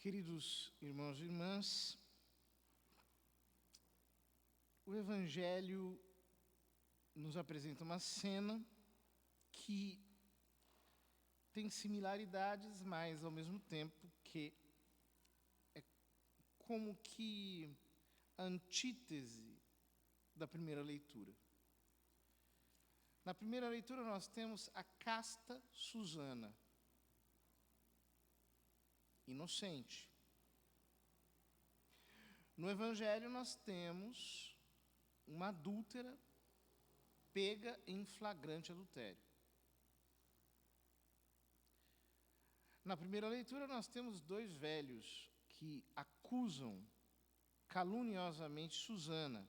Queridos irmãos e irmãs, o Evangelho nos apresenta uma cena que tem similaridades, mas ao mesmo tempo que é como que a antítese da primeira leitura. Na primeira leitura nós temos a casta Susana, inocente. No Evangelho nós temos uma adúltera pega em flagrante adultério. Na primeira leitura nós temos dois velhos que acusam caluniosamente Susana,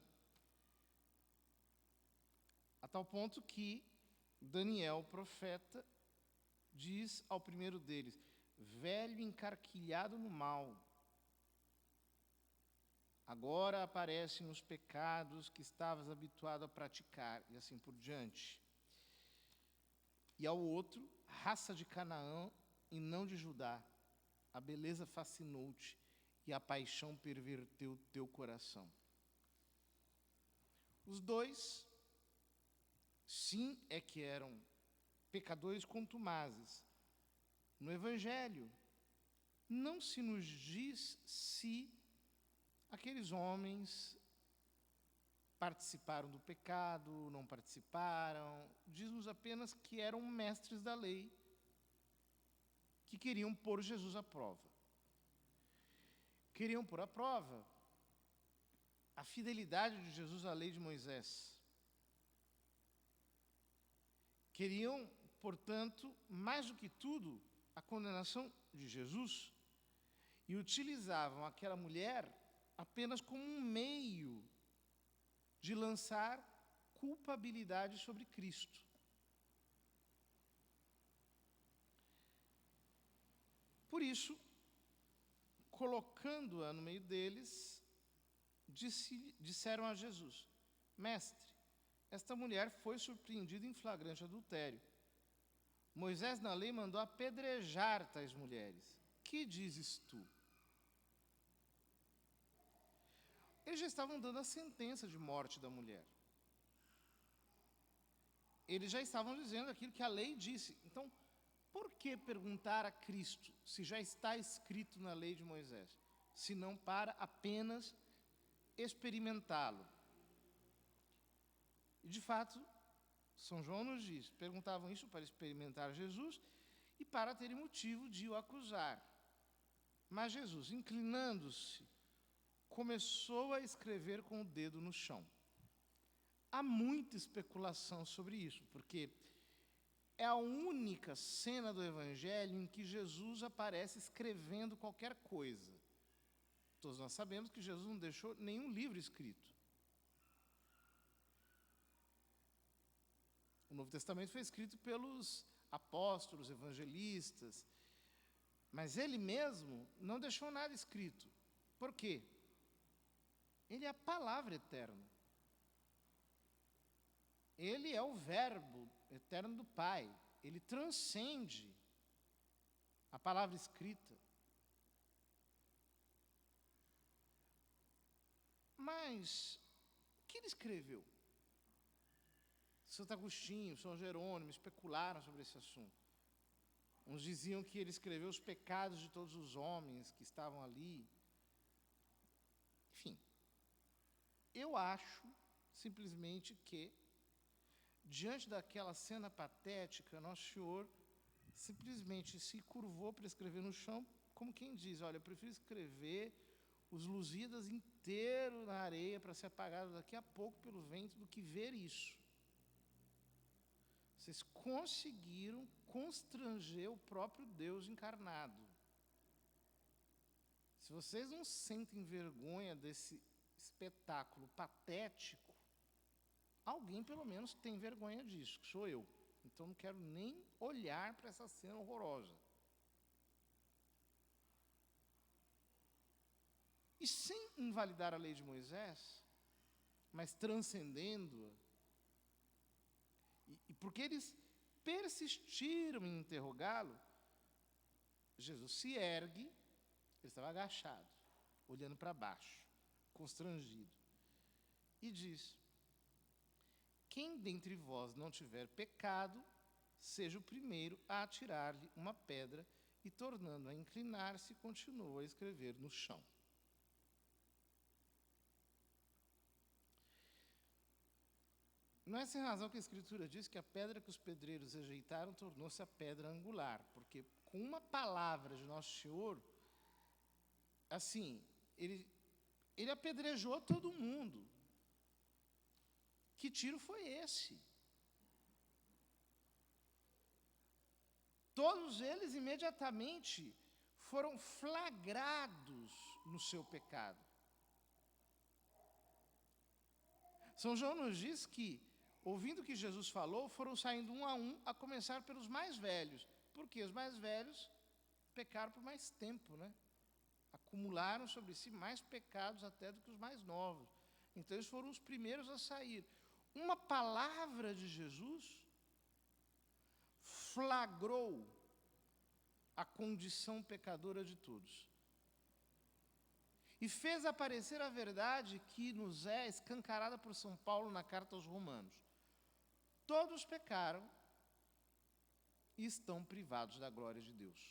a tal ponto que Daniel, profeta, diz ao primeiro deles: velho encarquilhado no mal, agora aparecem os pecados que estavas habituado a praticar, e assim por diante. E ao outro, raça de Canaã e não de Judá, a beleza fascinou-te e a paixão perverteu teu coração. Os dois, sim, é que eram pecadores contumazes. No Evangelho, não se nos diz se aqueles homens participaram do pecado, não participaram. Diz-nos apenas que eram mestres da lei, que queriam pôr Jesus à prova. Queriam pôr à prova a fidelidade de Jesus à lei de Moisés. Queriam, portanto, mais do que tudo, a condenação de Jesus, e utilizavam aquela mulher apenas como um meio de lançar culpabilidade sobre Cristo. Por isso, colocando-a no meio deles, disseram a Jesus: mestre, esta mulher foi surpreendida em flagrante adultério. Moisés na lei mandou apedrejar tais mulheres. Que dizes tu? Eles já estavam dando a sentença de morte da mulher. Eles já estavam dizendo aquilo que a lei disse. Então, por que perguntar a Cristo se já está escrito na lei de Moisés, se não para apenas experimentá-lo? E, de fato, São João nos diz, perguntavam isso para experimentar Jesus e para terem motivo de o acusar. Mas Jesus, inclinando-se, começou a escrever com o dedo no chão. Há muita especulação sobre isso, porque é a única cena do Evangelho em que Jesus aparece escrevendo qualquer coisa. Todos nós sabemos que Jesus não deixou nenhum livro escrito. O Novo Testamento foi escrito pelos apóstolos, evangelistas, mas ele mesmo não deixou nada escrito. Por quê? Ele é a palavra eterna. Ele é o verbo eterno do Pai. Ele transcende a palavra escrita. Mas o que ele escreveu? Santo Agostinho, São Jerônimo especularam sobre esse assunto. Uns diziam que ele escreveu os pecados de todos os homens que estavam ali. Enfim, eu acho simplesmente que, diante daquela cena patética, Nosso Senhor simplesmente se curvou para escrever no chão, como quem diz: olha, eu prefiro escrever os Lusíadas inteiro na areia para ser apagado daqui a pouco pelo vento do que ver isso. Vocês conseguiram constranger o próprio Deus encarnado. Se vocês não sentem vergonha desse espetáculo patético, alguém pelo menos tem vergonha disso, que sou eu. Então não quero nem olhar para essa cena horrorosa. E sem invalidar a lei de Moisés, mas transcendendo-a, e porque eles persistiram em interrogá-lo, Jesus se ergue, Ele estava agachado, olhando para baixo, constrangido. E diz: quem dentre vós não tiver pecado, seja o primeiro a atirar-lhe uma pedra. E, tornando a inclinar-se, continuou a escrever no chão. Não é sem razão que a Escritura diz que a pedra que os pedreiros rejeitaram tornou-se a pedra angular, porque com uma palavra de Nosso Senhor, assim, ele apedrejou todo mundo. Que tiro foi esse? Todos eles imediatamente foram flagrados no seu pecado. São João nos diz que, ouvindo o que Jesus falou, foram saindo um, a começar pelos mais velhos. Porque os mais velhos pecaram por mais tempo, né? Acumularam sobre si mais pecados até do que os mais novos. Então eles foram os primeiros a sair. Uma palavra de Jesus flagrou a condição pecadora de todos. E fez aparecer a verdade que nos é escancarada por São Paulo na carta aos Romanos. Todos pecaram e estão privados da glória de Deus.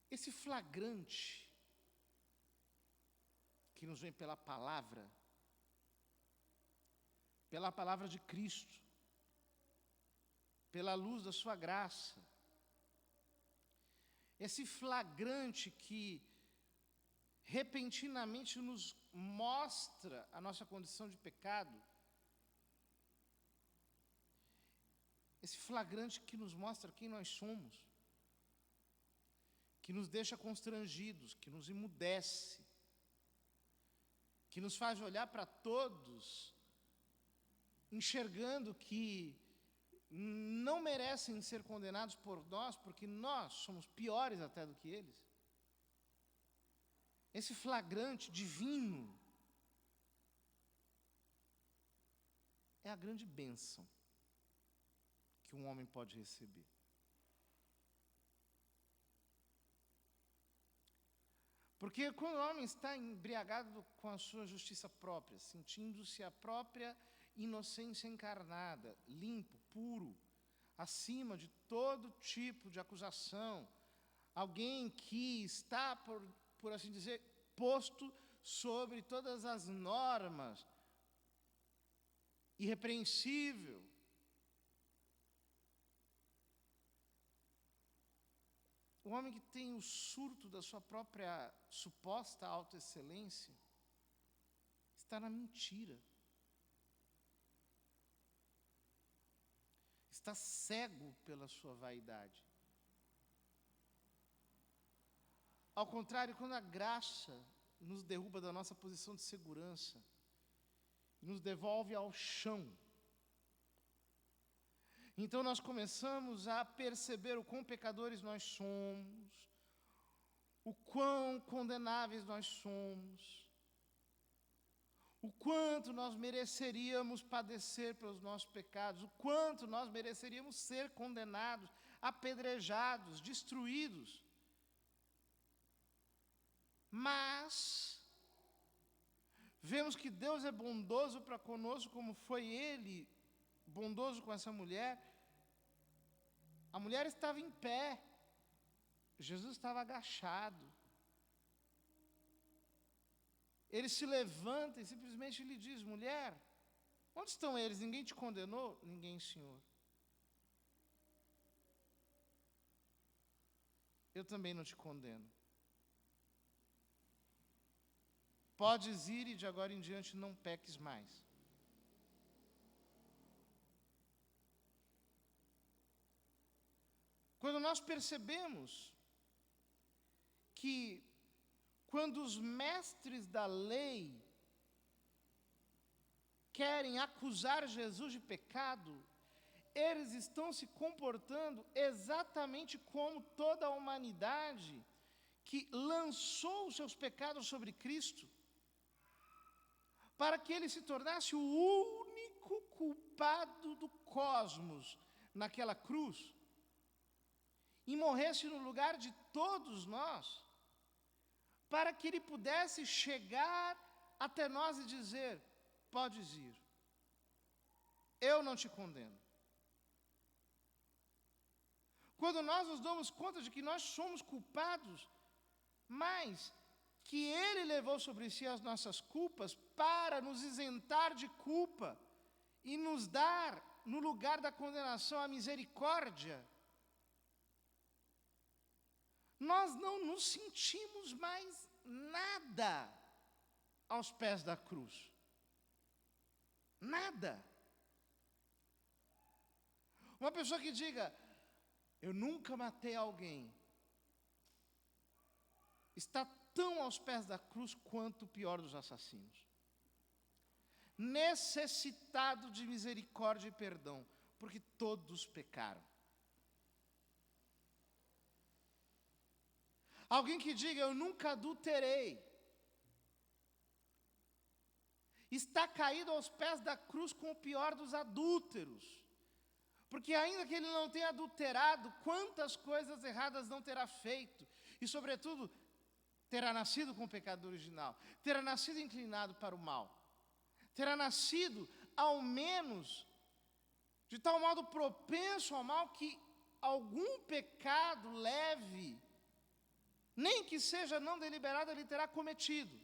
Esse flagrante que nos vem pela palavra de Cristo, pela luz da sua graça, esse flagrante que repentinamente nos mostra a nossa condição de pecado, esse flagrante que nos mostra quem nós somos, que nos deixa constrangidos, que nos emudece, que nos faz olhar para todos, enxergando que não merecem ser condenados por nós, porque nós somos piores até do que eles. Esse flagrante divino é a grande bênção que um homem pode receber. Porque quando o homem está embriagado com a sua justiça própria, sentindo-se a própria inocência encarnada, limpo, puro, acima de todo tipo de acusação, alguém que está, por assim dizer, posto sobre todas as normas, irrepreensível, o homem que tem o surto da sua própria suposta autoexcelência está na mentira. Está cego pela sua vaidade. Ao contrário, quando a graça nos derruba da nossa posição de segurança, nos devolve ao chão, então nós começamos a perceber o quão pecadores nós somos, o quão condenáveis nós somos, o quanto nós mereceríamos padecer pelos nossos pecados, o quanto nós mereceríamos ser condenados, apedrejados, destruídos. Mas vemos que Deus é bondoso para conosco, como foi Ele bondoso com essa mulher. A mulher estava em pé, Jesus estava agachado. Ele se levanta e simplesmente lhe diz: mulher, onde estão eles? Ninguém te condenou? Ninguém, Senhor. Eu também não te condeno. Podes ir e de agora em diante não peques mais. Quando nós percebemos que quando os mestres da lei querem acusar Jesus de pecado, eles estão se comportando exatamente como toda a humanidade que lançou os seus pecados sobre Cristo, para que ele se tornasse o único culpado do cosmos, naquela cruz e morresse no lugar de todos nós, para que ele pudesse chegar até nós e dizer: podes ir, eu não te condeno. Quando nós nos damos conta de que nós somos culpados, mas que ele levou sobre si as nossas culpas para nos isentar de culpa e nos dar, no lugar da condenação, a misericórdia, nós não nos sentimos mais nada aos pés da cruz. Nada. Uma pessoa que diga: eu nunca matei alguém, está tão aos pés da cruz quanto o pior dos assassinos. Necessitado de misericórdia e perdão, porque todos pecaram. Alguém que diga: eu nunca adulterei, está caído aos pés da cruz com o pior dos adúlteros. Porque ainda que ele não tenha adulterado, quantas coisas erradas não terá feito. E, sobretudo, terá nascido com o pecado original. Terá nascido inclinado para o mal. Terá nascido, ao menos, de tal modo propenso ao mal, que algum pecado leve, nem que seja não deliberado, ele terá cometido.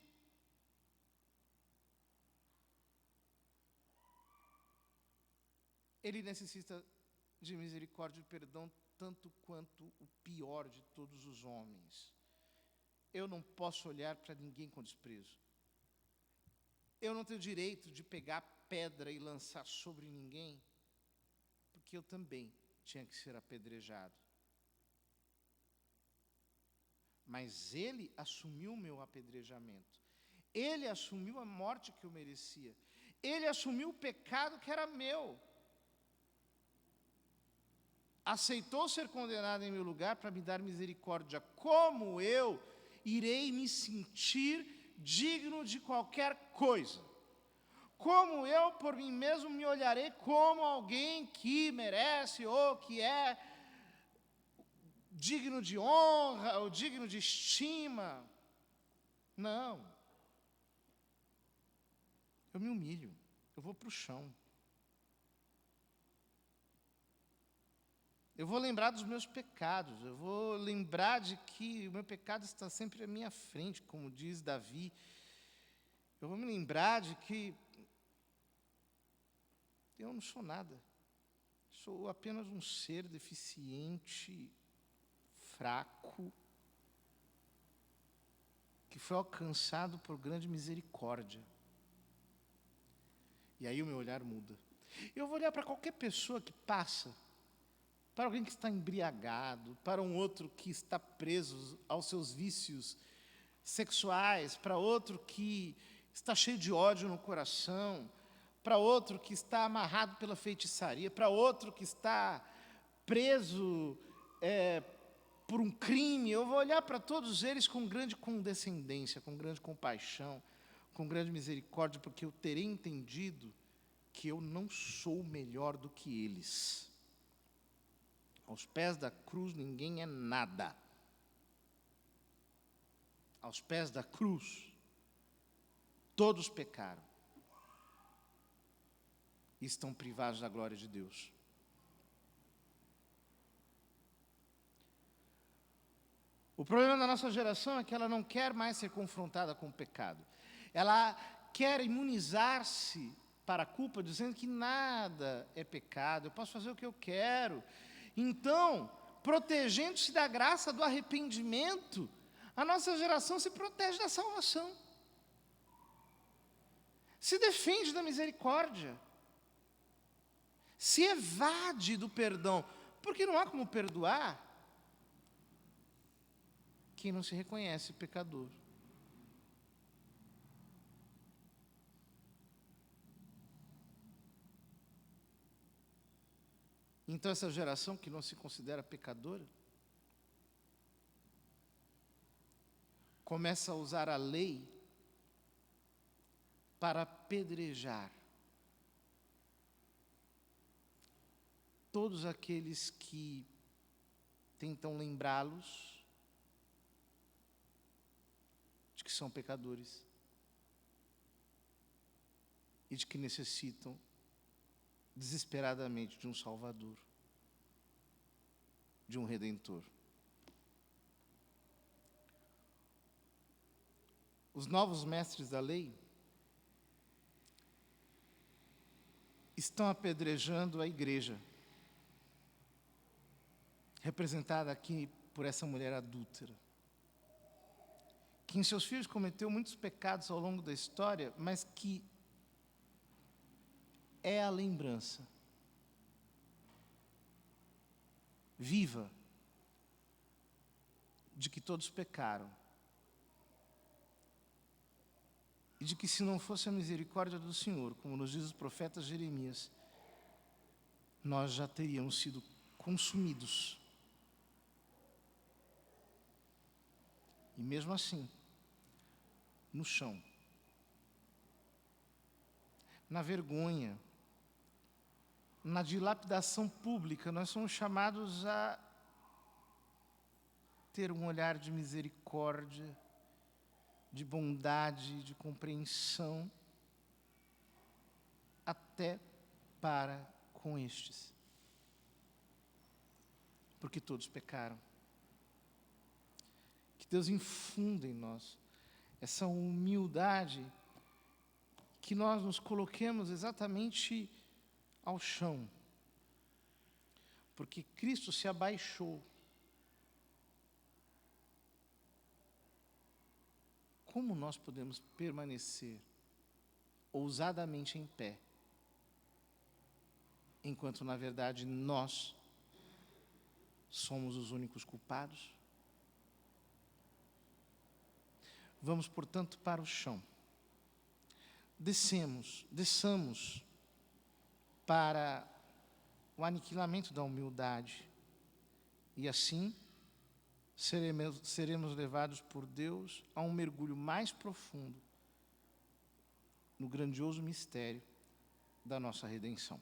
Ele necessita de misericórdia e perdão, tanto quanto o pior de todos os homens. Eu não posso olhar para ninguém com desprezo. Eu não tenho direito de pegar pedra e lançar sobre ninguém, porque eu também tinha que ser apedrejado. Mas ele assumiu o meu apedrejamento. Ele assumiu a morte que eu merecia. Ele assumiu o pecado que era meu. Aceitou ser condenado em meu lugar para me dar misericórdia. Como eu irei me sentir digno de qualquer coisa? Como eu, por mim mesmo, me olharei como alguém que merece ou que é digno de honra ou digno de estima? Não. Eu me humilho, eu vou para o chão. Eu vou lembrar dos meus pecados, eu vou lembrar de que o meu pecado está sempre à minha frente, como diz Davi. Eu vou me lembrar de que eu não sou nada, sou apenas um ser deficiente, fraco, que foi alcançado por grande misericórdia. E aí o meu olhar muda. Eu vou olhar para qualquer pessoa que passa, para alguém que está embriagado, para um outro que está preso aos seus vícios sexuais, para outro que está cheio de ódio no coração, para outro que está amarrado pela feitiçaria, para outro que está preso por um crime. Eu vou olhar para todos eles com grande condescendência, com grande compaixão, com grande misericórdia, porque eu terei entendido que eu não sou melhor do que eles. Aos pés da cruz ninguém é nada. Aos pés da cruz, todos pecaram e estão privados da glória de Deus. O problema da nossa geração é que ela não quer mais ser confrontada com o pecado. Ela quer imunizar-se para a culpa, dizendo que nada é pecado, eu posso fazer o que eu quero. Então, protegendo-se da graça do arrependimento, a nossa geração se protege da salvação. Se defende da misericórdia. Se evade do perdão. Porque não há como perdoar quem não se reconhece pecador. Então essa geração que não se considera pecadora começa a usar a lei para apedrejar todos aqueles que tentam lembrá-los de que são pecadores e de que necessitam desesperadamente de um Salvador, de um Redentor. Os novos mestres da lei estão apedrejando a igreja, representada aqui por essa mulher adúltera, que em seus filhos cometeu muitos pecados ao longo da história, mas que é a lembrança viva de que todos pecaram e de que, se não fosse a misericórdia do Senhor, como nos diz o profeta Jeremias, nós já teríamos sido consumidos. E mesmo assim, no chão, na vergonha, na dilapidação pública, nós somos chamados a ter um olhar de misericórdia, de bondade, de compreensão, até para com estes. Porque todos pecaram. Que Deus infunda em nós essa humildade, que nós nos coloquemos exatamente ao chão. Porque Cristo se abaixou. Como nós podemos permanecer ousadamente em pé, enquanto, na verdade, nós somos os únicos culpados? Vamos, portanto, para o chão. Desçamos para o aniquilamento da humildade, e assim seremos levados por Deus a um mergulho mais profundo no grandioso mistério da nossa redenção.